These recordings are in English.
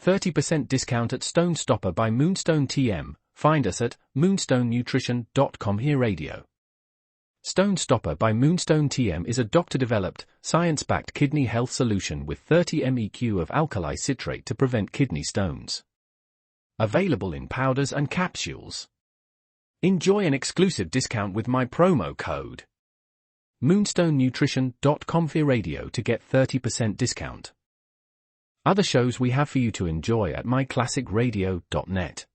30% discount at Stone Stopper by Moonstone TM. Find us at moonstonenutrition.com. Here radio. Stone Stopper by Moonstone TM is a doctor-developed, science-backed kidney health solution with 30 MEq of alkali citrate to prevent kidney stones. Available in powders and capsules. Enjoy an exclusive discount with my promo code moonstonenutrition.com. Here radio to get 30% discount. Other shows we have for you to enjoy at myclassicradio.net.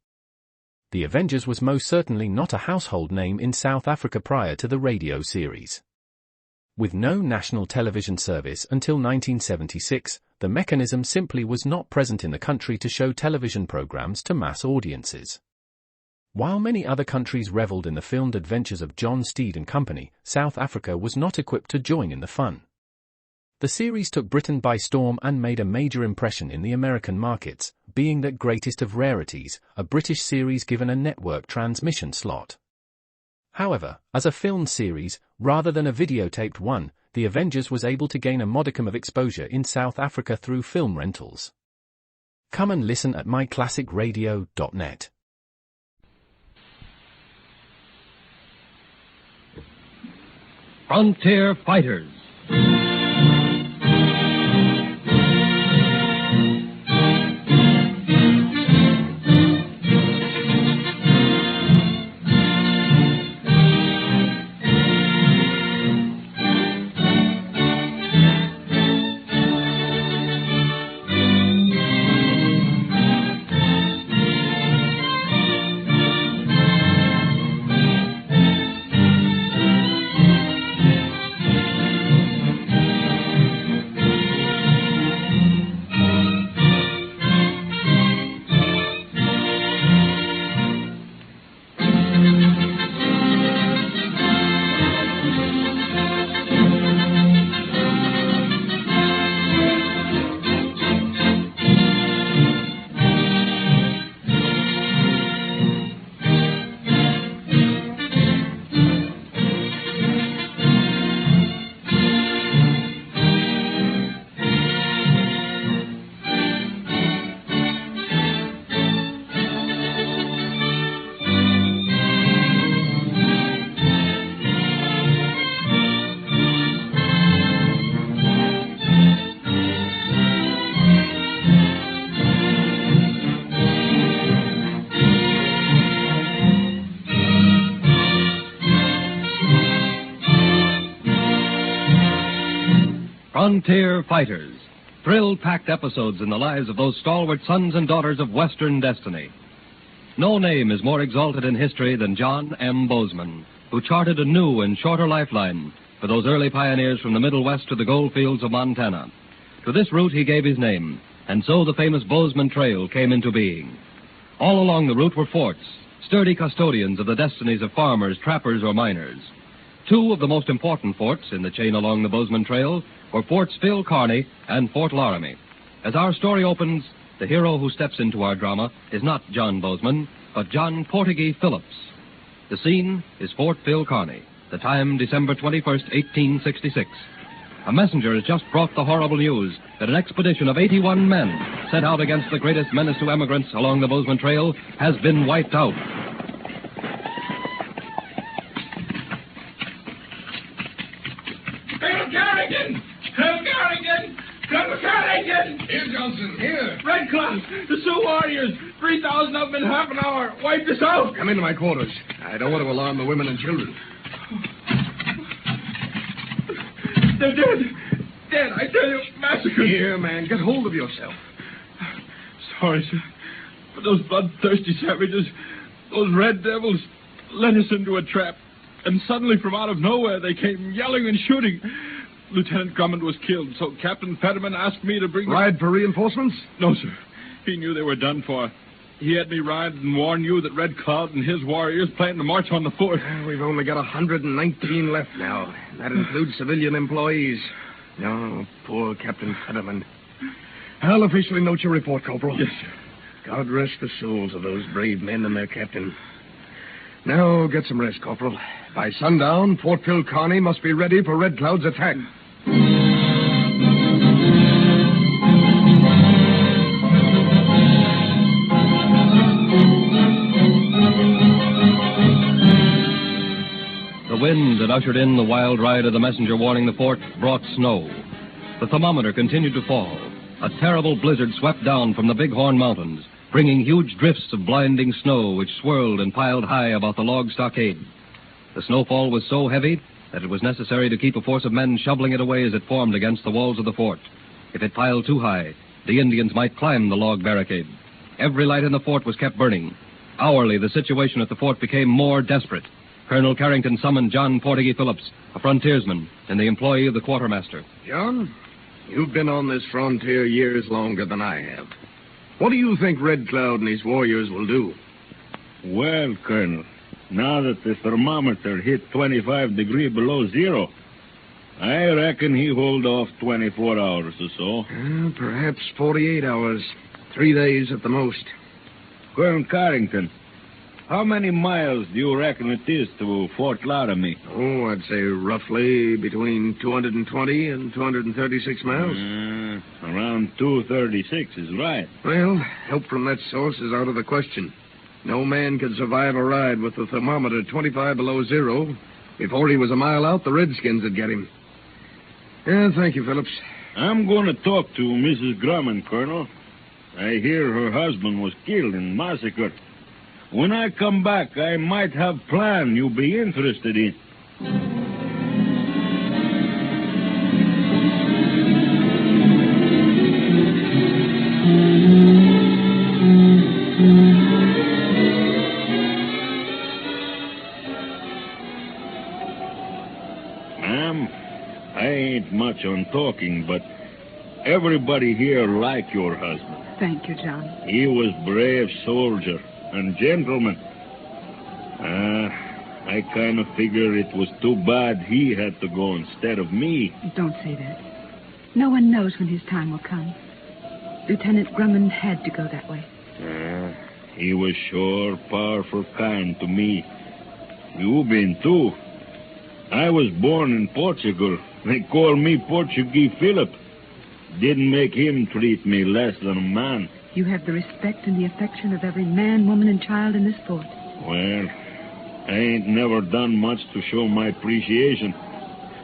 The Avengers was most certainly not a household name in South Africa prior to the radio series. With no national television service until 1976, the mechanism simply was not present in the country to show television programs to mass audiences. While many other countries reveled in the filmed adventures of John Steed and company, South Africa was not equipped to join in the fun. The series took Britain by storm and made a major impression in the American markets, being that greatest of rarities, a British series given a network transmission slot. However, as a filmed series, rather than a videotaped one, The Avengers was able to gain a modicum of exposure in South Africa through film rentals. Come and listen at myclassicradio.net. Frontier Fighters. Frontier Fighters, thrill-packed episodes in the lives of those stalwart sons and daughters of Western destiny. No name is more exalted in history than John M. Bozeman, who charted a new and shorter lifeline for those early pioneers from the Middle West to the gold fields of Montana. To this route he gave his name, and so the famous Bozeman Trail came into being. All along the route were forts, sturdy custodians of the destinies of farmers, trappers, or miners. Two of the most important forts in the chain along the Bozeman Trail were Forts Phil Kearny and Fort Laramie. As our story opens, the hero who steps into our drama is not John Bozeman, but John Portugee Phillips. The scene is Fort Phil Kearny, the time December 21st, 1866. A messenger has just brought the horrible news that an expedition of 81 men sent out against the greatest menace to emigrants along the Bozeman Trail has been wiped out. Here, Johnson, here. Red Cloud, the Sioux warriors, 3,000 of them in half an hour, wiped us out. Come into my quarters. I don't want to alarm the women and children. They're dead. Dead, I tell you, massacred. Here, man, get hold of yourself. Sorry, sir, but those bloodthirsty savages, those red devils, led us into a trap. And suddenly, from out of nowhere, they came yelling and shooting. Lieutenant Drummond was killed, so Captain Fetterman asked me to bring... Ride for reinforcements? No, sir. He knew they were done for. He had me ride and warn you that Red Cloud and his warriors plan to march on the fort. We've only got 119 left now. That includes civilian employees. Oh, poor Captain Fetterman. I'll officially note your report, Corporal. Yes, sir. God rest the souls of those brave men and their captain. Now, get some rest, Corporal. By sundown, Fort Phil Kearny must be ready for Red Cloud's attack. had ushered in the wild ride of the messenger warning the fort brought snow. The thermometer continued to fall. A terrible blizzard swept down from the Bighorn Mountains, bringing huge drifts of blinding snow which swirled and piled high about the log stockade. The snowfall was so heavy that it was necessary to keep a force of men shoveling it away as it formed against the walls of the fort. If it piled too high, the Indians might climb the log barricade. Every light in the fort was kept burning. Hourly, the situation at the fort became more desperate. Colonel Carrington summoned John Portuguese Phillips, a frontiersman and the employee of the quartermaster. John, you've been on this frontier years longer than I have. What do you think Red Cloud and his warriors will do? Well, Colonel, now that the thermometer hit 25 degrees below zero, I reckon he hold off 24 hours or so. Perhaps 48 hours. 3 days at the most. Colonel Carrington, how many miles do you reckon it is to Fort Laramie? Oh, I'd say roughly between 220 and 236 miles. Around 236 is right. Well, help from that source is out of the question. No man could survive a ride with the thermometer 25 below zero. Before he was a mile out, the Redskins would get him. Thank you, Phillips. I'm going to talk to Mrs. Grumman, Colonel. I hear her husband was killed and massacred. When I come back, I might have a plan you'll be interested in. Ma'am, I ain't much on talking, but everybody here like your husband. Thank you, John. He was brave soldier and gentleman. I kind of figure it was too bad he had to go instead of me. Don't say that. No one knows when his time will come. Lieutenant Grumman had to go that way. He was sure powerful kind to me. You been too. I was born in Portugal. They call me Portuguese Philip. Didn't make him treat me less than a man. You have the respect and the affection of every man, woman, and child in this fort. Well, I ain't never done much to show my appreciation.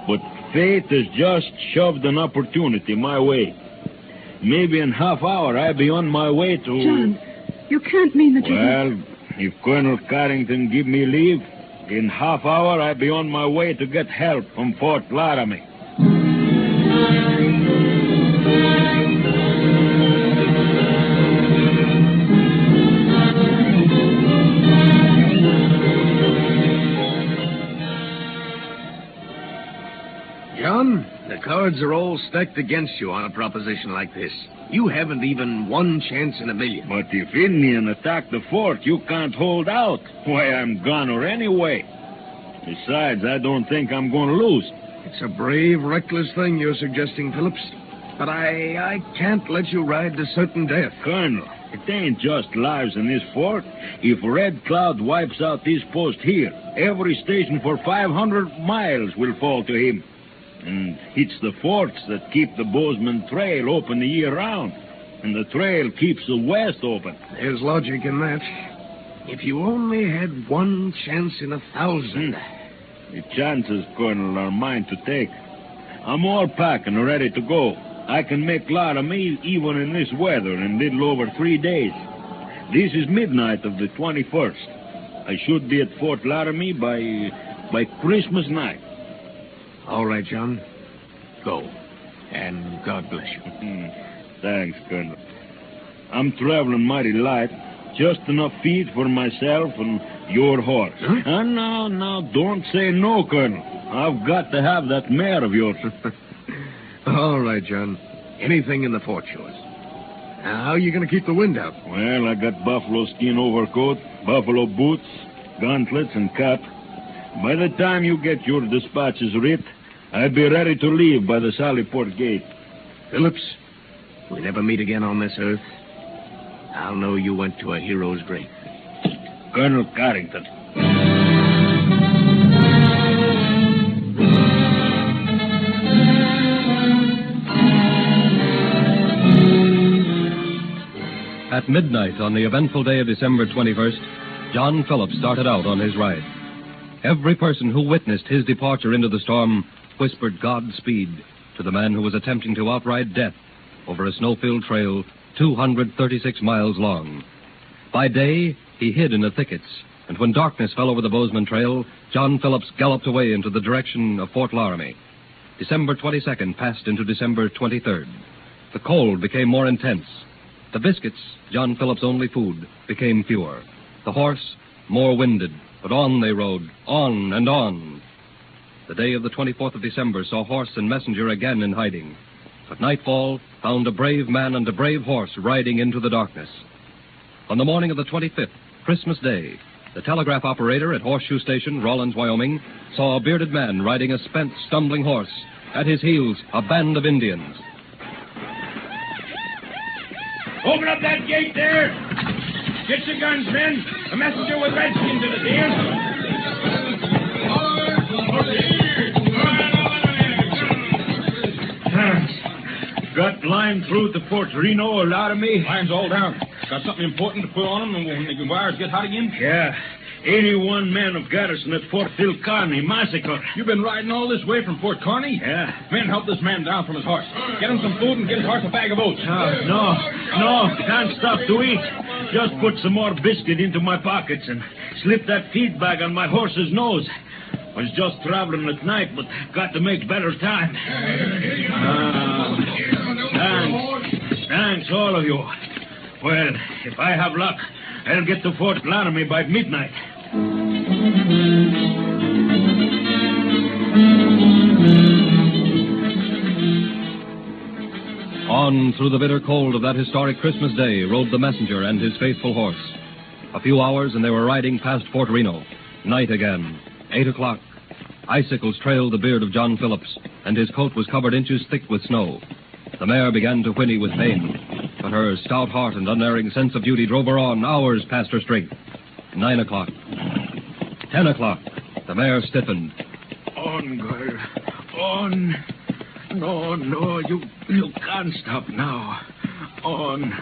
But fate has just shoved an opportunity my way. Maybe in half hour I'll be on my way to... John, you can't mean that you... Well, if Colonel Carrington give me leave, in half hour I'll be on my way to get help from Fort Laramie. John, the cards are all stacked against you on a proposition like this. You haven't even one chance in a million. But if Indian attack the fort, you can't hold out. Why, I'm goner anyway. Besides, I don't think I'm going to lose. It's a brave, reckless thing you're suggesting, Phillips. But I can't let you ride to certain death. Colonel, it ain't just lives in this fort. If Red Cloud wipes out this post here, every station for 500 miles will fall to him. And it's the forts that keep the Bozeman Trail open the year round. And the trail keeps the west open. There's logic in that. If you only had one chance in 1,000... The chances, Colonel, are mine to take. I'm all packed and ready to go. I can make Laramie even in this weather in little over 3 days. This is midnight of the 21st. I should be at Fort Laramie by Christmas night. All right, John. Go. And God bless you. Thanks, Colonel. I'm traveling mighty light. Just enough feed for myself and your horse. Huh? Now, don't say no, Colonel. I've got to have that mare of yours. All right, John. Anything in the fort's yours. Now, how are you going to keep the wind out? Well, I got buffalo skin overcoat, buffalo boots, gauntlets, and cap. By the time you get your dispatches writ, I'll be ready to leave by the Sallyport gate. Phillips, we never meet again on this earth. I'll know you went to a hero's grave. Colonel Carrington. At midnight on the eventful day of December 21st, John Phillips started out on his ride. Every person who witnessed his departure into the storm whispered Godspeed to the man who was attempting to outride death over a snow-filled trail 236 miles long. By day, he hid in the thickets, and when darkness fell over the Bozeman Trail, John Phillips galloped away into the direction of Fort Laramie. December 22nd passed into December 23rd. The cold became more intense. The biscuits, John Phillips' only food, became fewer. The horse, more winded, but on they rode, on and on. The day of the 24th of December saw horse and messenger again in hiding. But nightfall found a brave man and a brave horse riding into the darkness. On the morning of the 25th, Christmas Day, the telegraph operator at Horseshoe Station, Rawlins, Wyoming, saw a bearded man riding a spent, stumbling horse. At his heels, a band of Indians. Open up that gate there. Get your guns, men. A messenger with redskins in his ears. Got line through to Fort Reno or Laramie? Line's all down. Got something important to put on them when the wires get hot again? Yeah. 81 men of garrison at Fort Phil Kearny massacre. You've been riding all this way from Fort Kearny? Yeah. Men, help this man down from his horse. Get him some food and get his horse a bag of oats. No. Can't stop to eat. Just put some more biscuit into my pockets and slip that feed bag on my horse's nose. Was just traveling at night, but got to make better time. Thanks, all of you. Well, if I have luck, I'll get to Fort Laramie by midnight. On through the bitter cold of that historic Christmas Day rode the messenger and his faithful horse. A few hours and they were riding past Fort Reno. Night again. 8 o'clock. Icicles trailed the beard of John Phillips, and his coat was covered inches thick with snow. The mare began to whinny with pain, but her stout heart and unerring sense of duty drove her on hours past her strength. 9 o'clock. 10 o'clock. The mare stiffened. On, girl. On. No, you can't stop now. On.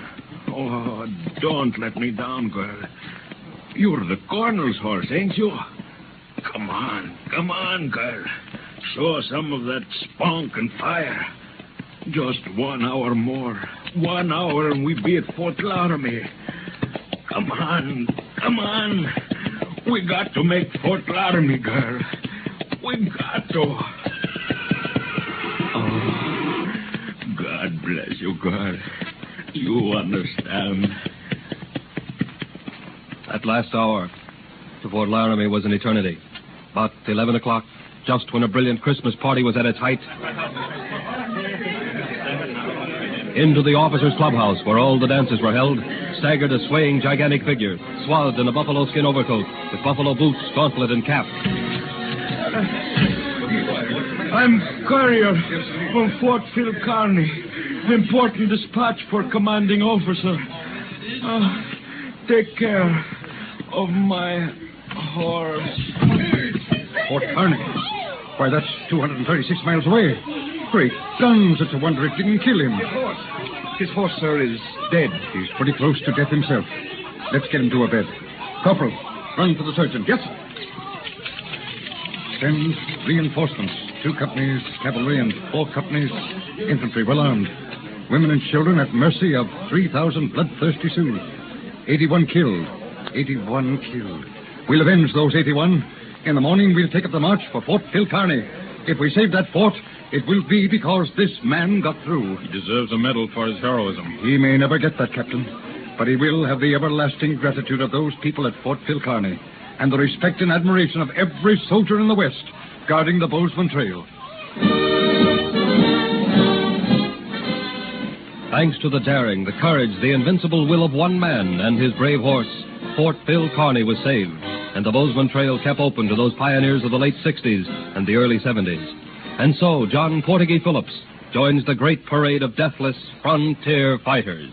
Oh, don't let me down, girl. You're the colonel's horse, ain't you? Come on, girl. Show some of that spunk and fire. Just 1 hour more. 1 hour and we be at Fort Laramie. Come on. We got to make Fort Laramie, girl. We got to. Oh, God bless you, girl. You understand. That last hour to Fort Laramie was an eternity. But 11 o'clock, just when a brilliant Christmas party was at its height, into the officers' clubhouse where all the dances were held, staggered a swaying, gigantic figure, swathed in a buffalo skin overcoat, with buffalo boots, gauntlet, and cap. I'm courier from Fort Phil Kearny. Important dispatch for commanding officer. Take care of my horse. Fort Kearny? Why, that's 236 miles away. Great guns, it's a wonder it didn't kill him. His horse, sir, is dead. He's pretty close to death himself. Let's get him to a bed. Corporal, run for the surgeon. Yes, sir. Send reinforcements. 2 companies cavalry and 4 companies infantry, well armed. Women and children at mercy of 3,000 bloodthirsty Sioux. 81 killed. 81 killed. We'll avenge those 81. In the morning, we'll take up the march for Fort Phil Kearny. If we save that fort, it will be because this man got through. He deserves a medal for his heroism. He may never get that, Captain, but he will have the everlasting gratitude of those people at Fort Phil Kearny and the respect and admiration of every soldier in the West guarding the Bozeman Trail. Thanks to the daring, the courage, the invincible will of one man and his brave horse, Fort Phil Kearny was saved, and the Bozeman Trail kept open to those pioneers of the late 60s and the early 70s. And so, John Portuguese Phillips joins the great parade of deathless frontier fighters.